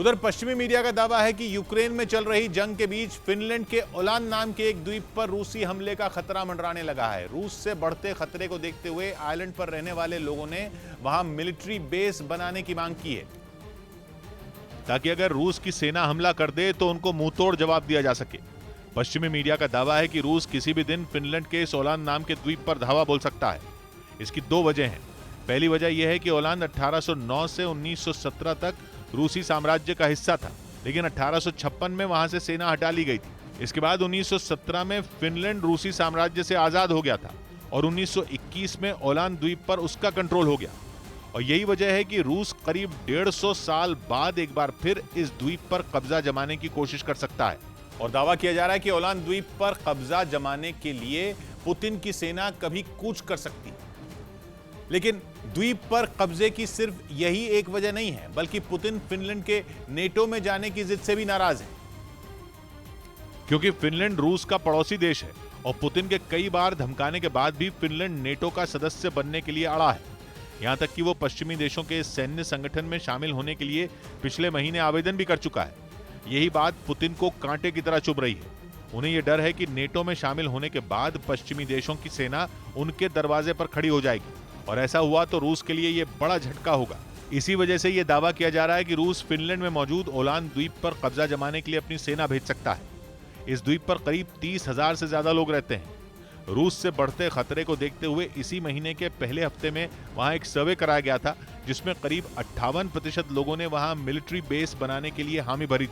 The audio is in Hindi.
उधर पश्चिमी मीडिया का दावा है कि यूक्रेन में चल रही जंग के बीच फिनलैंड के ओलान नाम के एक द्वीप पर रूसी हमले का खतरा मंडराने लगा है। रूस से बढ़ते खतरे को देखते हुए आइलैंड पर रहने वाले लोगों ने वहां मिलिट्री बेस बनाने की मांग की है, ताकि अगर रूस की सेना हमला कर दे तो उनको मुंहतोड़ जवाब दिया जा सके। पश्चिमी मीडिया का दावा है कि रूस किसी भी दिन फिनलैंड के इस ओलान नाम के द्वीप पर धावा बोल सकता है। इसकी दो वजह हैं। पहली वजह यह है कि ओलान 1809 से 1917 तक रूसी साम्राज्य का हिस्सा था, लेकिन 1856 में वहां से सेना हटा ली गई थी। इसके बाद 1917 में फिनलैंड रूसी साम्राज्य से आजाद हो गया था और 1921 में ओलान द्वीप पर उसका कंट्रोल हो गया। और यही वजह है कि रूस करीब 150 साल बाद एक बार फिर इस द्वीप पर कब्जा जमाने की कोशिश कर सकता है। और दावा किया जा रहा है कि ओलान द्वीप पर कब्जा जमाने के लिए पुतिन की सेना कभी कूच कर सकती है। लेकिन द्वीप पर कब्जे की सिर्फ यही एक वजह नहीं है, बल्कि पुतिन फिनलैंड के नेटो में जाने की जिद से भी नाराज है, क्योंकि फिनलैंड रूस का पड़ोसी देश है और पुतिन के कई बार धमकाने के बाद भी फिनलैंड नेटो का सदस्य बनने के लिए अड़ा है। यहां तक कि वो पश्चिमी देशों के सैन्य संगठन में शामिल होने के लिए पिछले महीने आवेदन भी कर चुका है। यही बात पुतिन को कांटे की तरह चुभ रही है। उन्हें यह डर है कि नेटो में शामिल होने के बाद पश्चिमी देशों की सेना उनके दरवाजे पर खड़ी हो जाएगी और ऐसा हुआ तो रूस के लिए यह बड़ा झटका होगा। इसी वजह से यह दावा किया जा रहा है कि रूस फिनलैंड में मौजूद ओलान द्वीप पर कब्जा जमाने के लिए अपनी सेना भेज सकता है। इस द्वीप पर करीब 30,000 से ज्यादा लोग रहते हैं। रूस से बढ़ते खतरे को देखते हुए इसी महीने के पहले हफ्ते में वहां एक सर्वे कराया गया था, जिसमें करीब 58% लोगों ने वहां मिलिट्री बेस बनाने के लिए हामी भरी थी।